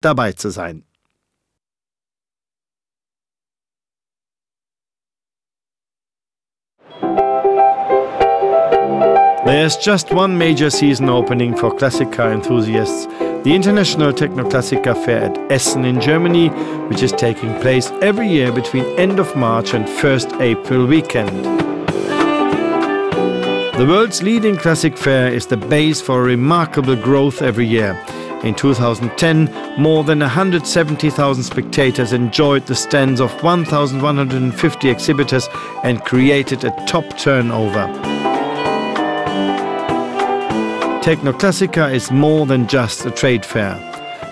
dabei zu sein. There's just one major season opening for classic car enthusiasts, the International Techno-Classica Fair at Essen in Germany, which is taking place every year between end of March and 1st April weekend. The world's leading classic fair is the base for remarkable growth every year. In 2010, more than 170,000 spectators enjoyed the stands of 1,150 exhibitors and created a top turnover. Techno-Classica is more than just a trade fair.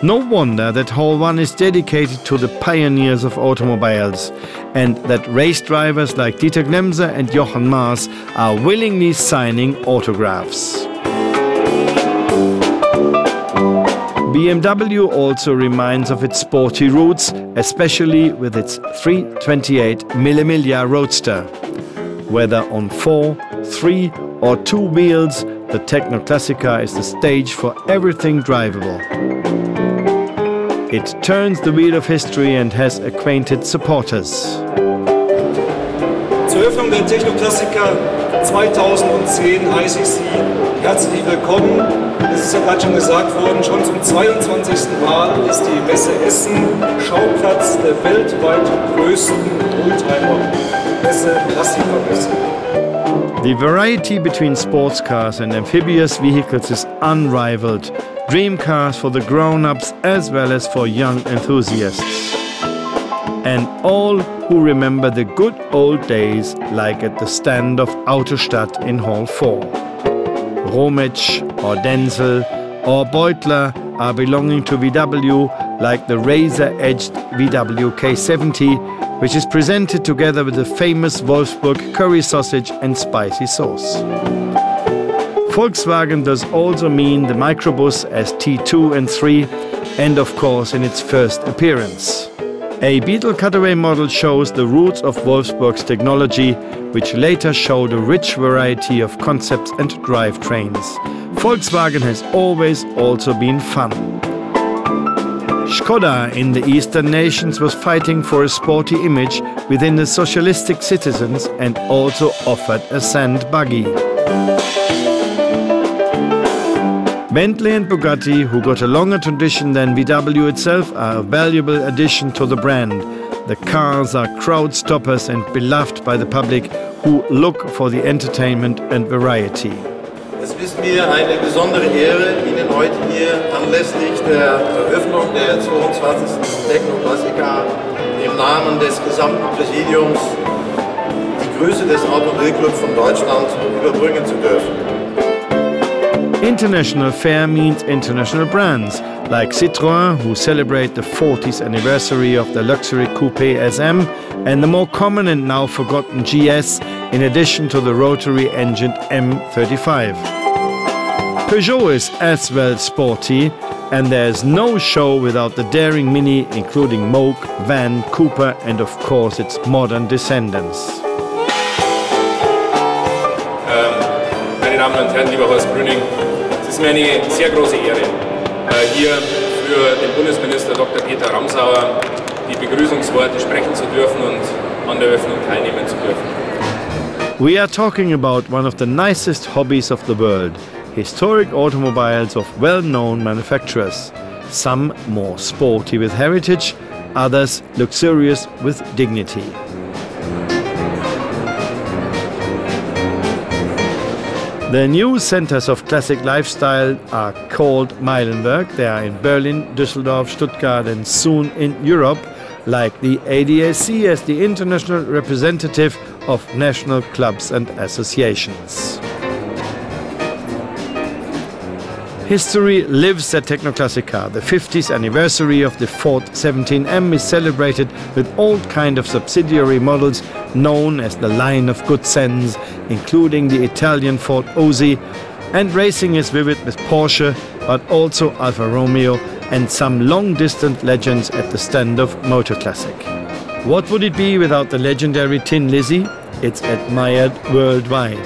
No wonder that Hall 1 is dedicated to the pioneers of automobiles and that race drivers like Dieter Glemser and Jochen Maas are willingly signing autographs. BMW also reminds of its sporty roots, especially with its 328 Millimiglia Roadster. Whether on 4, 3 or 2 wheels, the Techno-Classica is the stage for everything drivable. It turns the wheel of history and has acquainted supporters. Zur Eröffnung der Techno-Classica 2010 heiße ich Sie herzlich willkommen. Es ist ja gerade schon gesagt worden, schon zum 22. Mal ist die Messe Essen Schauplatz der weltweit größten Oldtimer-Messe, Klassikermesse. The variety between sports cars and amphibious vehicles is unrivaled. Dream cars for the grown-ups as well as for young enthusiasts. And all who remember the good old days, like at the stand of Autostadt in Hall 4. Rometsch or Denzel or Beutler are belonging to VW, like the razor-edged VW K70, which is presented together with the famous Wolfsburg curry sausage and spicy sauce. Volkswagen does also mean the microbus as T2 and 3, and of course in its first appearance. A Beetle cutaway model shows the roots of Wolfsburg's technology, which later showed a rich variety of concepts and drivetrains. Volkswagen has always also been fun. Škoda in the Eastern nations was fighting for a sporty image within the socialistic citizens and also offered a sand buggy. Bentley and Bugatti, who got a longer tradition than VW itself, are a valuable addition to the brand. The cars are crowd stoppers and beloved by the public who look for the entertainment and variety. Es ist mir eine besondere Ehre, Ihnen heute hier anlässlich der Eröffnung der 22. Techno-Classica im Namen des gesamten Präsidiums die Grüße des Automobilclubs von Deutschland überbringen zu dürfen. International fair means international brands, like Citroën, who celebrate the 40th anniversary of the luxury coupe SM, and the more common and now forgotten GS, in addition to the rotary-engined M35. Peugeot is as well sporty, and there's no show without the daring Mini, including Moke, Van, Cooper, and of course its modern descendants. Meine Damen und Herren, lieber Horst Brüning, es ist mir eine sehr große Ehre, hier für den Bundesminister Dr. Peter Ramsauer die Begrüßungsworte sprechen zu dürfen und an der Eröffnung teilnehmen zu dürfen. We are talking about one of the nicest hobbies of the world, historic automobiles of well-known manufacturers. Some more sporty with heritage, others luxurious with dignity. The new centers of classic lifestyle are called Meilenwerk. They are in Berlin, Düsseldorf, Stuttgart and soon in Europe, like the ADAC as the international representative of national clubs and associations. History lives at Techno-Classica. The 50th anniversary of the Ford 17M is celebrated with all kinds of subsidiary models known as the line of good sense, including the Italian Ford Osi, and racing is vivid with Porsche, but also Alfa Romeo and some long-distant legends at the stand of Motor Classic. What would it be without the legendary Tin Lizzie? It's admired worldwide.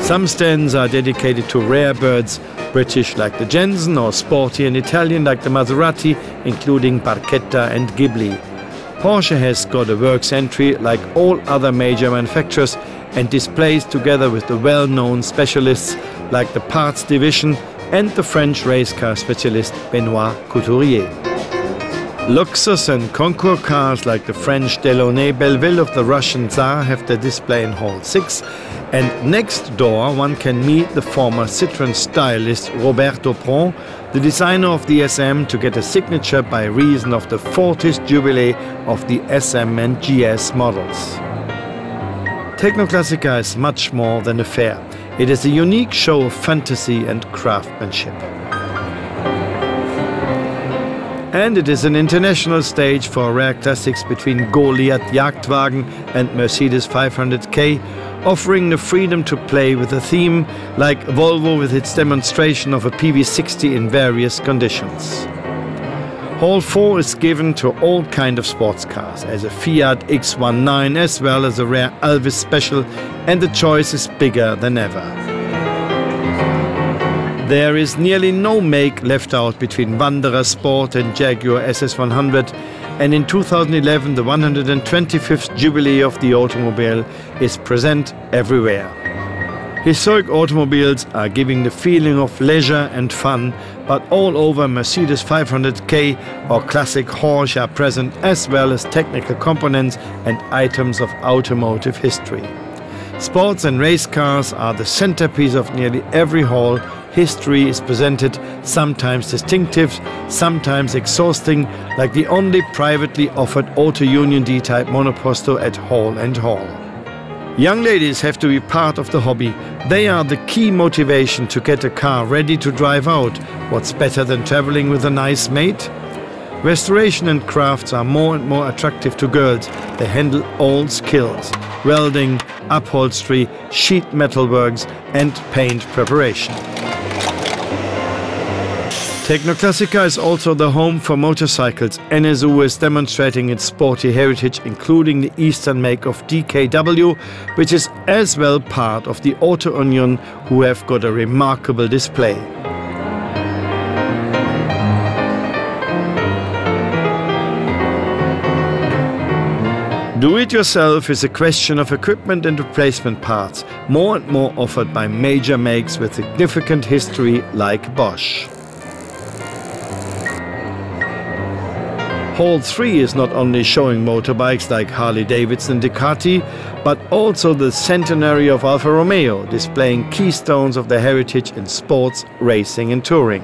Some stands are dedicated to rare birds, British like the Jensen or sporty and Italian like the Maserati, including Barchetta and Ghibli. Porsche has got a works entry like all other major manufacturers and displays together with the well-known specialists like the parts division and the French race car specialist Benoit Couturier. Luxus and concours cars like the French Delaunay Belleville of the Russian Tsar have their display in Hall 6, and next door one can meet the former Citroën stylist Roberto Pron, the designer of the SM, to get a signature by reason of the 40th jubilee of the SM and GS models. Technoclassica is much more than a fair. It is a unique show of fantasy and craftsmanship. And it is an international stage for rare classics between Goliath Jagdwagen and Mercedes 500K, offering the freedom to play with a theme like Volvo with its demonstration of a PV60 in various conditions. Hall 4 is given to all kinds of sports cars, as a Fiat X19 as well as a rare Elvis Special, and the choice is bigger than ever. There is nearly no make left out between Wanderer Sport and Jaguar SS100, and in 2011 the 125th Jubilee of the automobile is present everywhere. Historic automobiles are giving the feeling of leisure and fun, but all over Mercedes 500K or classic Porsche are present, as well as technical components and items of automotive history. Sports and race cars are the centerpiece of nearly every hall. History is presented, sometimes distinctive, sometimes exhausting, like the only privately offered Auto Union D-Type monoposto at Hall & Hall. Young ladies have to be part of the hobby. They are the key motivation to get a car ready to drive out. What's better than traveling with a nice mate? Restoration and crafts are more and more attractive to girls. They handle all skills: welding, upholstery, sheet metal works and paint preparation. Technoclassica is also the home for motorcycles. NSU is demonstrating its sporty heritage, including the Eastern make of DKW, which is as well part of the Auto Union, who have got a remarkable display. Do-it-yourself is a question of equipment and replacement parts, more and more offered by major makes with significant history like Bosch. Hall 3 is not only showing motorbikes like Harley-Davidson and Ducati, but also the centenary of Alfa Romeo, displaying keystones of their heritage in sports, racing and touring.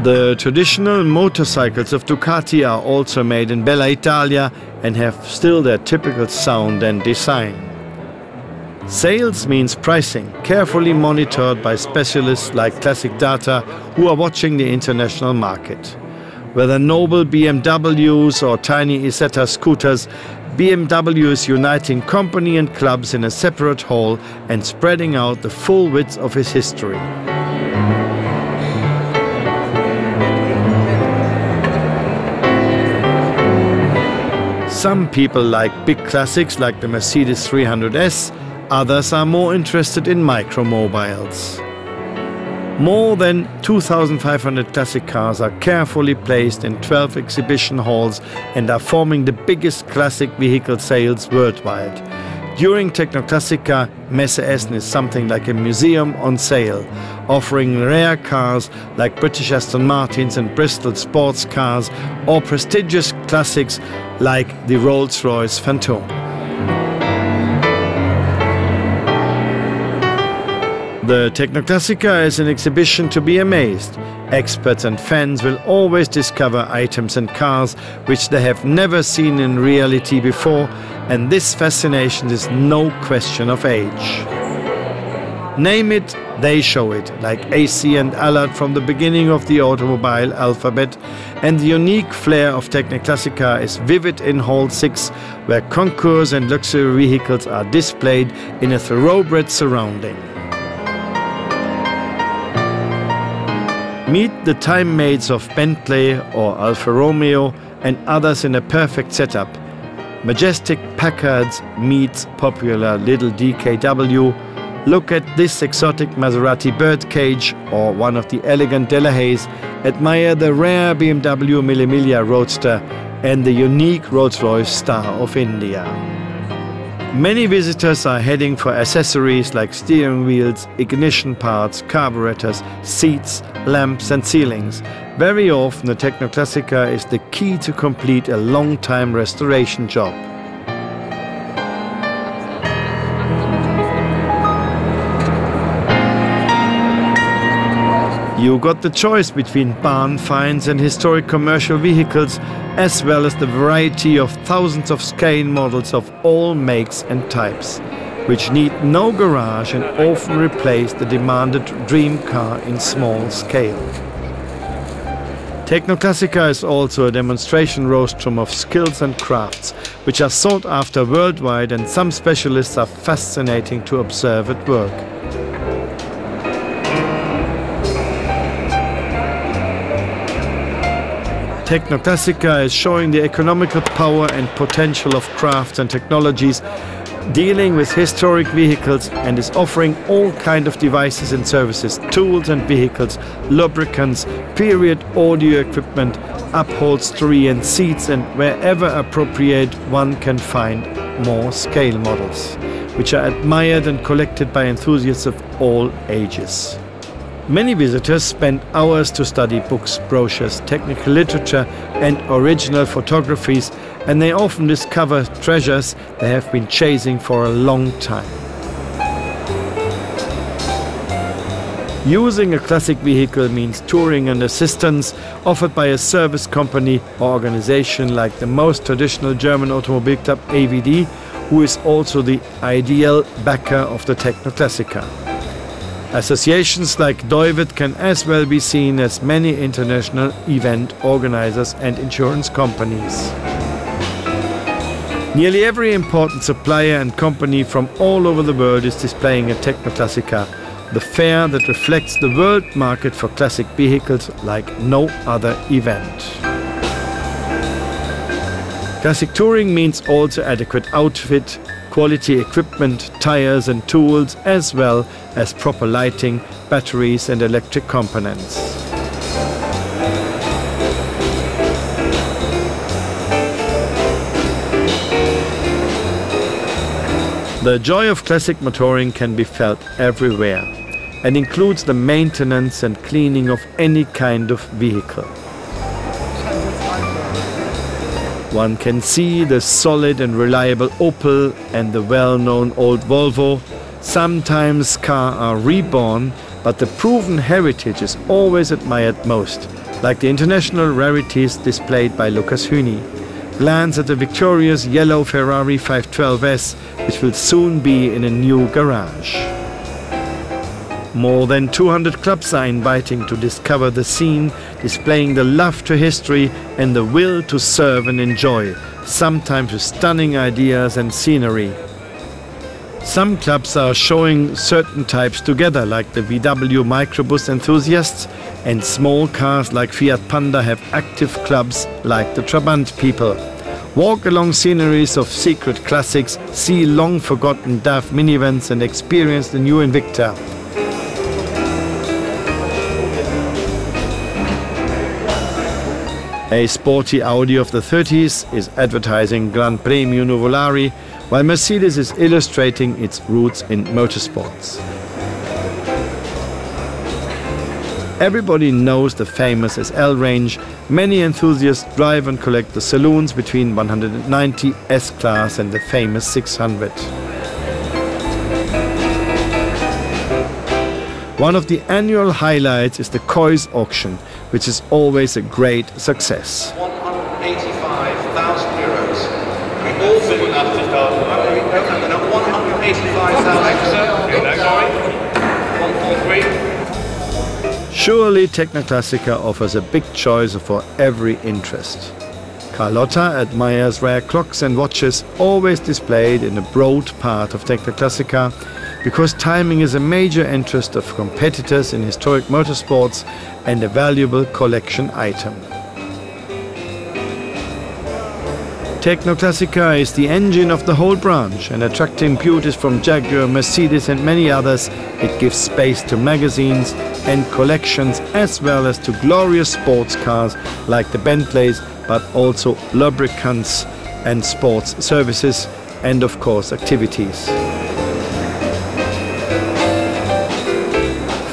The traditional motorcycles of Ducati are also made in Bella Italia and have still their typical sound and design. Sales means pricing, carefully monitored by specialists like Classic Data, who are watching the international market. Whether noble BMWs or tiny Isetta scooters, BMW is uniting company and clubs in a separate hall and spreading out the full width of its history. Some people like big classics like the Mercedes 300S, others are more interested in micromobiles. More than 2,500 classic cars are carefully placed in 12 exhibition halls and are forming the biggest classic vehicle sales worldwide. During Technoclassica, Messe Essen is something like a museum on sale, offering rare cars like British Aston Martins and Bristol sports cars, or prestigious classics like the Rolls-Royce Phantom. The Technoclassica is an exhibition to be amazed. Experts and fans will always discover items and cars which they have never seen in reality before, and this fascination is no question of age. Name it, they show it, like AC and Allard from the beginning of the automobile alphabet, and the unique flair of Technoclassica is vivid in Hall 6, where concours and luxury vehicles are displayed in a thoroughbred surrounding. Meet the time-mates of Bentley or Alfa Romeo and others in a perfect setup. Majestic Packards meets popular little DKW. Look at this exotic Maserati birdcage or one of the elegant Delahaye's. Admire the rare BMW Mille Roadster and the unique Rolls-Royce Star of India. Many visitors are heading for accessories like steering wheels, ignition parts, carburetors, seats, lamps and ceilings. Very often the Technoclassica is the key to complete a long-time restoration job. You got the choice between barn finds and historic commercial vehicles, as well as the variety of thousands of scale models of all makes and types, which need no garage and often replace the demanded dream car in small scale. Technoclassica is also a demonstration rostrum of skills and crafts, which are sought after worldwide, and some specialists are fascinating to observe at work. Technoclassica is showing the economical power and potential of crafts and technologies, dealing with historic vehicles, and is offering all kinds of devices and services, tools and vehicles, lubricants, period audio equipment, upholstery and seats, and wherever appropriate one can find more scale models, which are admired and collected by enthusiasts of all ages. Many visitors spend hours to study books, brochures, technical literature and original photographies, and they often discover treasures they have been chasing for a long time. Using a classic vehicle means touring and assistance offered by a service company or organization like the most traditional German automobile club AVD, who is also the ideal backer of the Technoclassica. Associations like Deuvet can as well be seen as many international event organizers and insurance companies. Nearly every important supplier and company from all over the world is displaying a Technoclassica, the fair that reflects the world market for classic vehicles like no other event. Classic touring means also adequate outfit, quality equipment, tires and tools, as well as proper lighting, batteries and electric components. The joy of classic motoring can be felt everywhere and includes the maintenance and cleaning of any kind of vehicle. One can see the solid and reliable Opel and the well-known old Volvo. Sometimes cars are reborn, but the proven heritage is always admired most, like the international rarities displayed by Lucas Hüni. Glance at the victorious yellow Ferrari 512S, which will soon be in a new garage. More than 200 clubs are inviting to discover the scene, displaying the love to history and the will to serve and enjoy, sometimes with stunning ideas and scenery. Some clubs are showing certain types together, like the VW microbus enthusiasts, and small cars like Fiat Panda have active clubs like the Trabant people. Walk along sceneries of secret classics, see long-forgotten DAF minivans and experience the new Invicta. A sporty Audi of the 30s is advertising Gran Premio Nuvolari, while Mercedes is illustrating its roots in motorsports. Everybody knows the famous SL range. Many enthusiasts drive and collect the saloons between 190 S-Class and the famous 600. One of the annual highlights is the Kois auction, which is always a great success. 185,000 euros. We all bid 185,000. Surely Technoclassica offers a big choice for every interest. Carlotta admires rare clocks and watches, always displayed in a broad part of Technoclassica, because timing is a major interest of competitors in historic motorsports and a valuable collection item. Technoclassica is the engine of the whole branch, and attracting beauties from Jaguar, Mercedes and many others, it gives space to magazines and collections as well as to glorious sports cars like the Bentleys, but also lubricants and sports services and of course activities.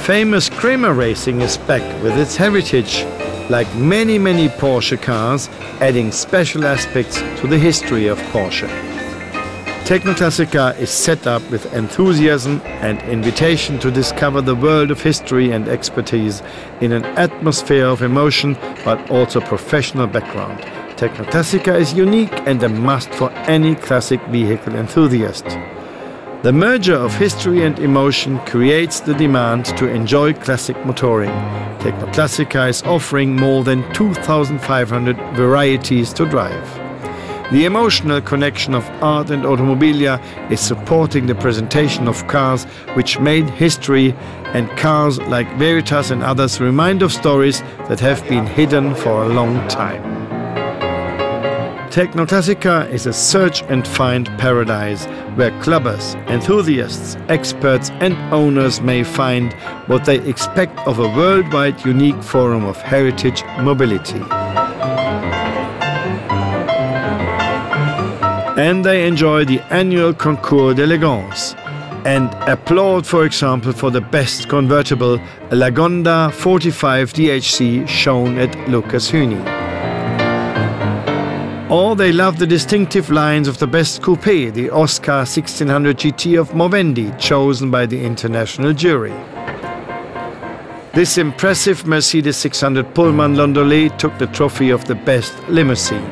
Famous Kramer Racing is back with its heritage, like many Porsche cars, adding special aspects to the history of Porsche. Technoclassica is set up with enthusiasm and invitation to discover the world of history and expertise in an atmosphere of emotion but also professional background. Technoclassica is unique and a must for any classic vehicle enthusiast. The merger of history and emotion creates the demand to enjoy classic motoring. Technoclassica is offering more than 2,500 varieties to drive. The emotional connection of art and automobilia is supporting the presentation of cars which made history, and cars like Veritas and others remind of stories that have been hidden for a long time. Technoclassica is a search and find paradise where clubbers, enthusiasts, experts and owners may find what they expect of a worldwide unique forum of heritage mobility. And they enjoy the annual Concours d'Elegance and applaud, for example, for the best convertible, a Lagonda 45 DHC shown at Lucas Hüni. Or they love the distinctive lines of the best coupe, the Oscar 1600 GT of Movendi, chosen by the international jury. This impressive Mercedes 600 Pullman Landaulet took the trophy of the best limousine.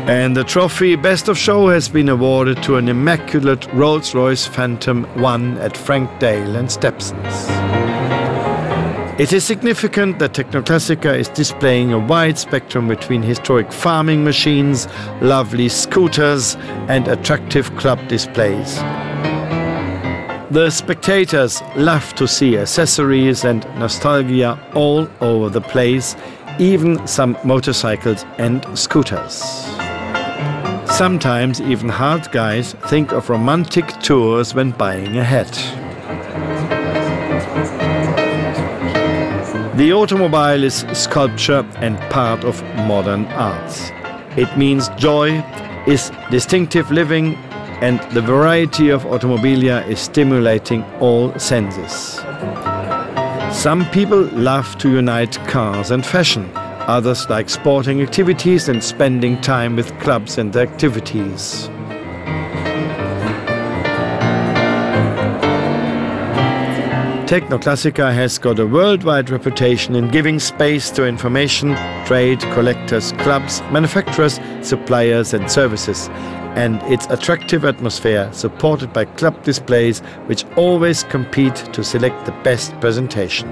And the trophy Best of Show has been awarded to an immaculate Rolls-Royce Phantom 1 at Frank Dale and Stepson's. It is significant that Technoclassica is displaying a wide spectrum between historic farming machines, lovely scooters and attractive club displays. The spectators love to see accessories and nostalgia all over the place, even some motorcycles and scooters. Sometimes even hard guys think of romantic tours when buying a hat. The automobile is sculpture and part of modern arts. It means joy, is distinctive living, and the variety of automobilia is stimulating all senses. Some people love to unite cars and fashion. Others like sporting activities and spending time with clubs and activities. Technoclassica has got a worldwide reputation in giving space to information, trade, collectors, clubs, manufacturers, suppliers and services, and its attractive atmosphere supported by club displays which always compete to select the best presentation.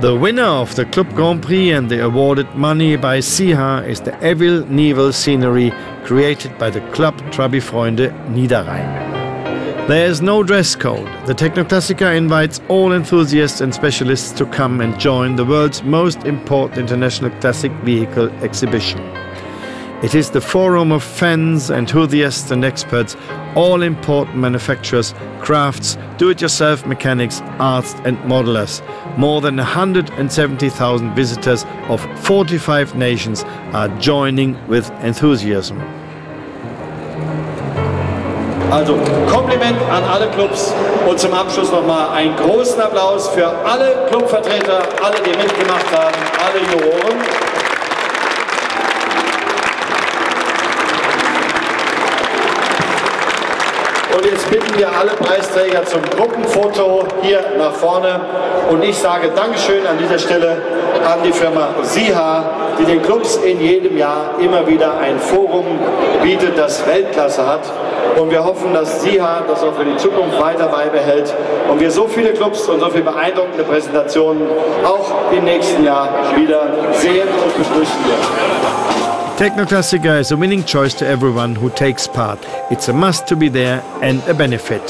The winner of the Club Grand Prix and the awarded money by Siha is the Evil Knievel scenery created by the Club Trabi-Freunde Niederrhein. There is no dress code. The Technoclassica invites all enthusiasts and specialists to come and join the world's most important international classic vehicle exhibition. It is the forum of fans, enthusiasts and experts, all important manufacturers, crafts, do-it-yourself mechanics, arts and modelers. More than 170,000 visitors of 45 nations are joining with enthusiasm. Also Kompliment an alle Clubs und zum Abschluss nochmal einen großen Applaus für alle Clubvertreter, alle, die mitgemacht haben, alle Juroren. Und jetzt bitten wir alle Preisträger zum Gruppenfoto hier nach vorne. Und ich sage Dankeschön an dieser Stelle an die Firma Siha, die den Clubs in jedem Jahr immer wieder ein Forum bietet, das Weltklasse hat. und wir hoffen, dass SIHA das auch für die Zukunft weiter beibehält und wir so viele Clubs und so viele beeindruckende Präsentationen auch im nächsten Jahr wieder sehen und begrüßen werden. Techno-Klassiker is a winning choice to everyone who takes part. It's a must to be there and a benefit.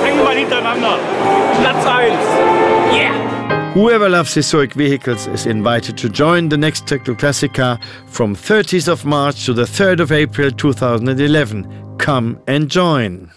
Einmal hintereinander. Platz 1. Yeah! Whoever loves historic vehicles is invited to join the next Techno-Klassiker from 30th of March to the 3rd of April 2011. Come and join.